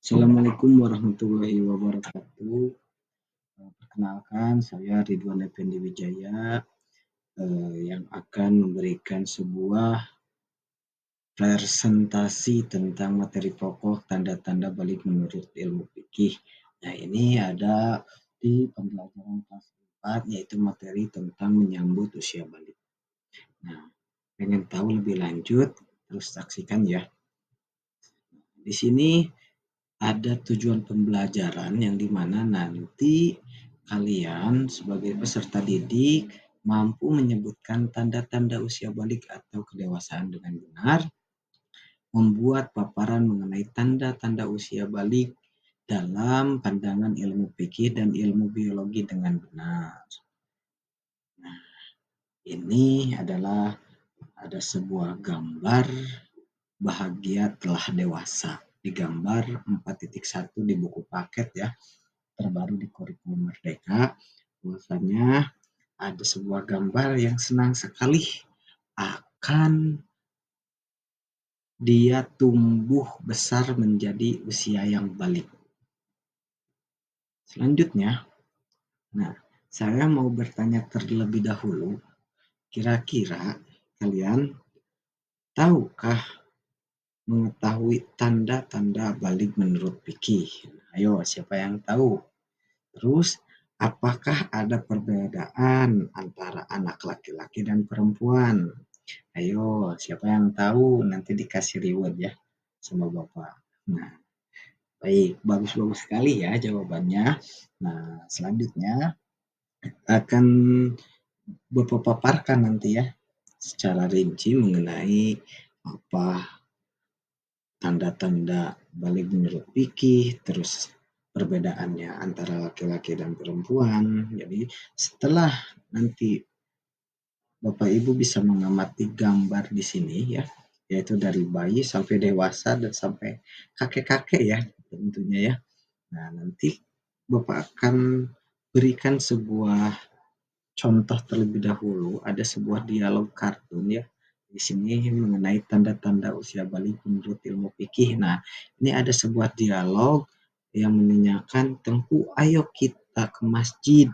Assalamualaikum warahmatullahi wabarakatuh. Perkenalkan saya Ridwan Effendi Wijaya, yang akan memberikan sebuah presentasi tentang materi pokok tanda-tanda balik menurut ilmu fikih. Nah, ini ada di pembelajaran kelas 4, yaitu materi tentang menyambut usia balik. Nah, pengen tahu lebih lanjut, terus saksikan ya. Di sini ada tujuan pembelajaran yang dimana nanti kalian sebagai peserta didik mampu menyebutkan tanda-tanda usia balik atau kedewasaan dengan benar, membuat paparan mengenai tanda-tanda usia balik dalam pandangan ilmu fikih dan ilmu biologi dengan benar. Nah, ini adalah ada sebuah gambar bahagia telah dewasa di gambar 4.1 di buku paket ya, terbaru di kurikulum Merdeka. Bahwasanya ada sebuah gambar yang senang sekali akan dia tumbuh besar menjadi usia yang balik. Selanjutnya, nah, saya mau bertanya terlebih dahulu, kira-kira kalian tahukah mengetahui tanda-tanda balik menurut fikih? Ayo, siapa yang tahu? Terus, apakah ada perbedaan antara anak laki-laki dan perempuan? Ayo, siapa yang tahu? Nanti dikasih reward ya sama Bapak. Nah, baik, bagus-bagus sekali ya jawabannya. Nah, selanjutnya akan Bapak paparkan nanti ya secara rinci mengenai apa tanda-tanda balik menurut fikih, terus perbedaannya antara laki-laki dan perempuan. Jadi setelah nanti Bapak Ibu bisa mengamati gambar di sini ya, yaitu dari bayi sampai dewasa dan sampai kakek-kakek ya tentunya ya. Nah, nanti Bapak akan berikan sebuah contoh terlebih dahulu, ada sebuah dialog kartun ya. Di sini mengenai tanda-tanda usia balik menurut ilmu fikih. Nah, ini ada sebuah dialog yang menanyakan, "Tengku, ayo kita ke masjid.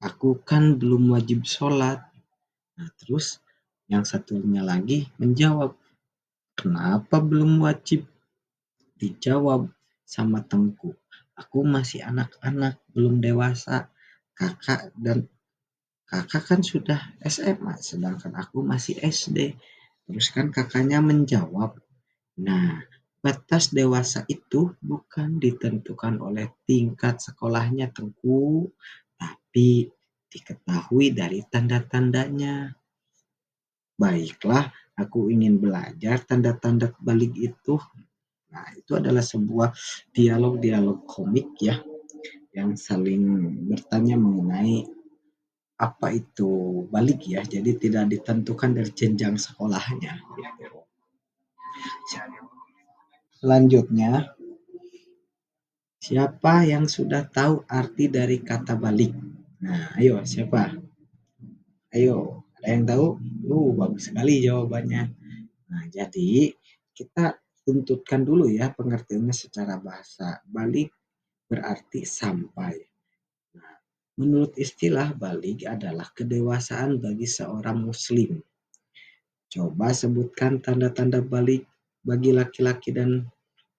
Aku kan belum wajib sholat." Nah, terus yang satunya lagi menjawab, "Kenapa belum wajib?" Dijawab sama Tengku, "Aku masih anak-anak, belum dewasa. Kakak dan Kakak kan sudah SMA, sedangkan aku masih SD." Terus kan kakaknya menjawab, "Nah, batas dewasa itu bukan ditentukan oleh tingkat sekolahnya, Tengku, tapi diketahui dari tanda-tandanya. Baiklah, aku ingin belajar tanda-tanda balik itu." Nah, itu adalah sebuah dialog-dialog komik ya, yang saling bertanya mengenai apa itu balik ya, jadi tidak ditentukan dari jenjang sekolahnya gitu. Selanjutnya, siapa yang sudah tahu arti dari kata balik? Nah, ayo siapa? Ayo, ada yang tahu? Bagus sekali jawabannya. Nah, jadi kita tuntutkan dulu ya pengertiannya secara bahasa. Balik berarti sampai. Nah, menurut istilah balik adalah kedewasaan bagi seorang muslim. Coba sebutkan tanda-tanda balik bagi laki-laki dan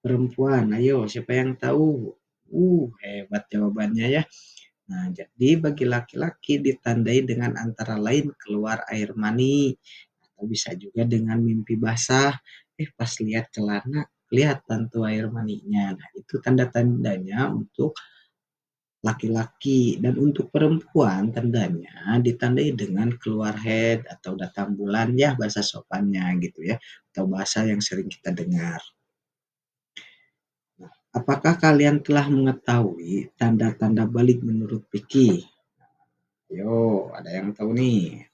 perempuan. Ayo, siapa yang tahu? Hebat jawabannya ya. Nah, jadi bagi laki-laki ditandai dengan antara lain keluar air mani, atau bisa juga dengan mimpi basah. Pas lihat celana, kelihatan tuh air maninya. Nah, itu tanda-tandanya untuk laki-laki, dan untuk perempuan tandanya ditandai dengan keluar haid atau datang bulan ya bahasa sopannya gitu ya, atau bahasa yang sering kita dengar. Apakah kalian telah mengetahui tanda-tanda balik menurut fikih? Yo, ada yang tahu nih.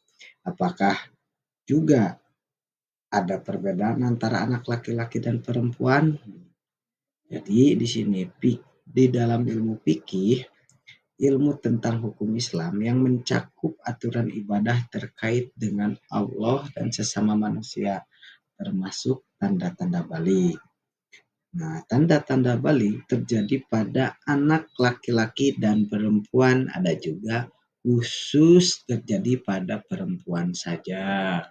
Apakah juga ada perbedaan antara anak laki-laki dan perempuan? Jadi di sini di dalam ilmu fikih, ilmu tentang hukum Islam yang mencakup aturan ibadah terkait dengan Allah dan sesama manusia, termasuk tanda-tanda balik. Nah, tanda-tanda balik terjadi pada anak laki-laki dan perempuan, ada juga khusus terjadi pada perempuan saja.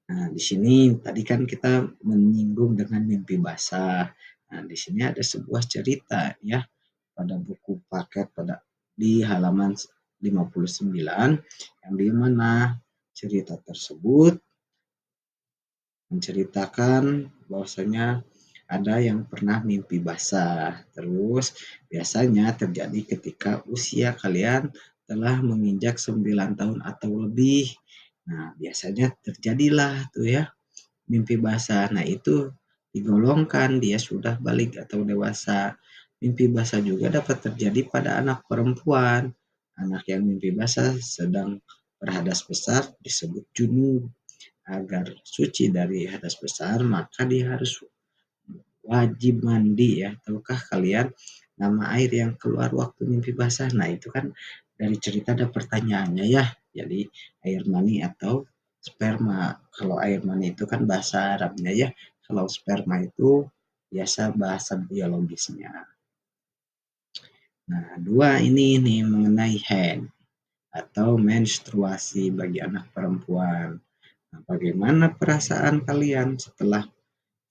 Nah, di sini tadi kan kita menyinggung dengan mimpi basah. Nah, di sini ada sebuah cerita ya pada buku paket pada di halaman 59 yang di mana cerita tersebut menceritakan bahwasanya ada yang pernah mimpi basah. Terus biasanya terjadi ketika usia kalian telah menginjak 9 tahun atau lebih. Nah, biasanya terjadilah tuh ya mimpi basah. Nah, itu digolongkan dia sudah balik atau dewasa. Mimpi basah juga dapat terjadi pada anak perempuan. Anak yang mimpi basah sedang berhadas besar disebut junub. Agar suci dari hadas besar, maka dia harus wajib mandi ya. Tahukah kalian nama air yang keluar waktu mimpi basah? Nah, itu kan dari cerita ada pertanyaannya ya. Jadi air mani atau sperma. Kalau air mani itu kan bahasa Arabnya ya. Kalau sperma itu biasa bahasa biologisnya. Nah, dua ini nih mengenai haid atau menstruasi bagi anak perempuan. Nah, bagaimana perasaan kalian setelah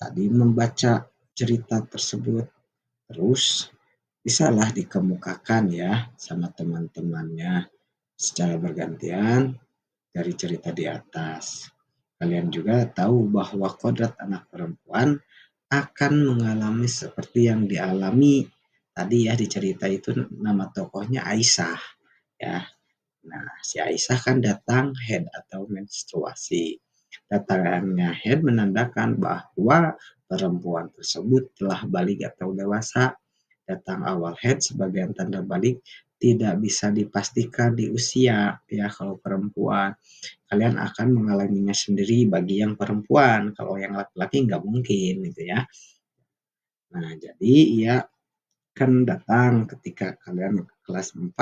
tadi membaca cerita tersebut? Terus bisalah dikemukakan ya sama teman-temannya secara bergantian dari cerita di atas. Kalian juga tahu bahwa kodrat anak perempuan akan mengalami seperti yang dialami tadi ya di cerita itu, nama tokohnya Aisyah ya. Nah, si Aisyah kan datang haid atau menstruasi. Datangnya haid menandakan bahwa perempuan tersebut telah balik atau dewasa. Datang awal haid sebagai tanda balik tidak bisa dipastikan di usia ya kalau perempuan. Kalian akan mengalaminya sendiri bagi yang perempuan. Kalau yang laki-laki nggak mungkin gitu ya. Nah, jadi ia kan datang ketika kalian kelas 4,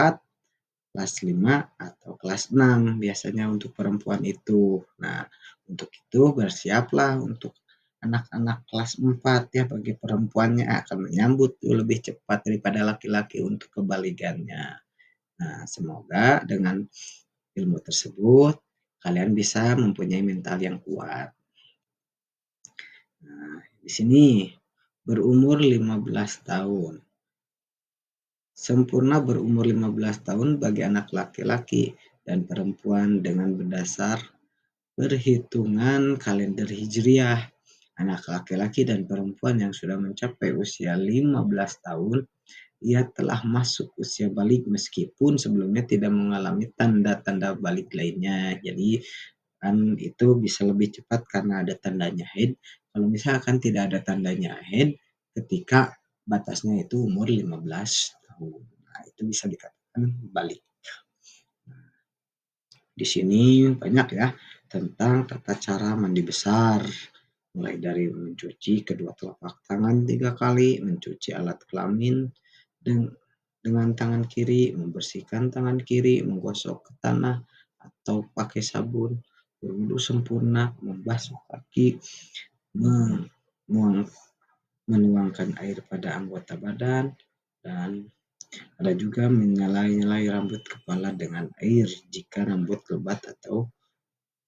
kelas 5 atau kelas 6 biasanya untuk perempuan itu. Nah, untuk itu bersiaplah untuk anak-anak kelas 4 ya bagi perempuannya akan menyambut tuh lebih cepat daripada laki-laki untuk kebalikannya. Nah, semoga dengan ilmu tersebut kalian bisa mempunyai mental yang kuat. Nah, di sini berumur 15 tahun. Sempurna berumur 15 tahun bagi anak laki-laki dan perempuan dengan berdasar perhitungan kalender Hijriah. Anak laki-laki dan perempuan yang sudah mencapai usia 15 tahun, ia telah masuk usia balik meskipun sebelumnya tidak mengalami tanda-tanda balik lainnya. Jadi kan itu bisa lebih cepat karena ada tandanya haid. Kalau misalkan tidak ada tandanya haid, ketika batasnya itu umur 15 tahun. Nah, itu bisa dikatakan balik. Di sini banyak ya tentang tata cara mandi besar. Mulai dari mencuci kedua telapak tangan 3 kali, mencuci alat kelamin dengan tangan kiri, membersihkan tangan kiri, menggosok ke tanah atau pakai sabun, berwudu sempurna, membasuh kaki, menuang, menuangkan air pada anggota badan, dan ada juga menyalai-nyalai rambut kepala dengan air jika rambut lebat atau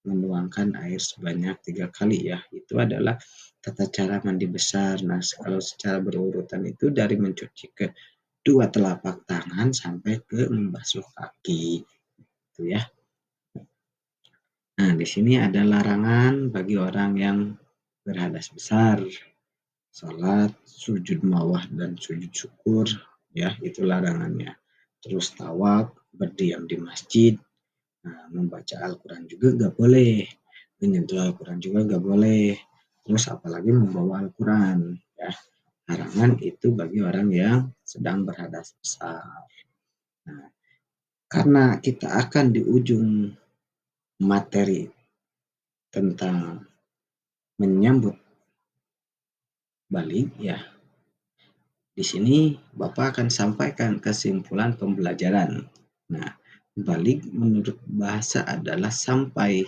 menuangkan air sebanyak 3 kali ya. Itu adalah tata cara mandi besar. Nah, kalau secara berurutan itu dari mencuci kedua telapak tangan sampai ke membasuh kaki. Itu ya. Nah, di sini ada larangan bagi orang yang berhadas besar. Salat, sujud mawah dan sujud syukur ya, itu larangannya. Terus tawaf, berdiam di masjid. Nah, membaca Al-Quran juga nggak boleh, menyentuh Al-Quran juga nggak boleh. Terus apalagi membawa Al-Quran, ya. Larangan itu bagi orang yang sedang berhadas besar. Nah, karena kita akan di ujung materi tentang menyambut balik, ya. Di sini Bapak akan sampaikan kesimpulan pembelajaran. Nah, balik menurut bahasa adalah sampai.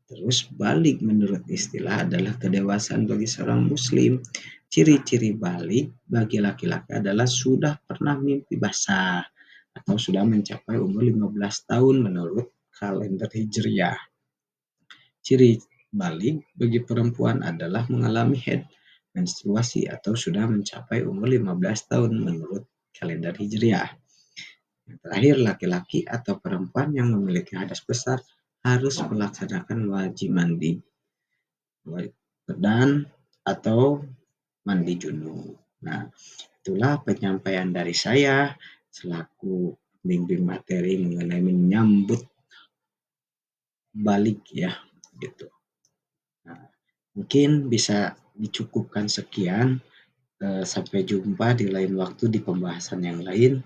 Terus balik menurut istilah adalah kedewasaan bagi seorang muslim. Ciri-ciri balik bagi laki-laki adalah sudah pernah mimpi basah atau sudah mencapai umur 15 tahun menurut kalender Hijriah. Ciri balik bagi perempuan adalah mengalami haid, menstruasi atau sudah mencapai umur 15 tahun menurut kalender Hijriah. Yang terakhir, laki-laki atau perempuan yang memiliki hadas besar harus melaksanakan wajib mandi dan atau mandi junub. Nah, itulah penyampaian dari saya selaku pembimbing materi mengenai menyambut balik ya, gitu. Nah, mungkin bisa dicukupkan sekian. Sampai jumpa di lain waktu di pembahasan yang lain.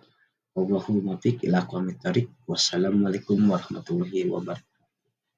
Wallahul muwaffiq ila aqwamit thoriq. Wassalamualaikum warahmatullahi wabarakatuh.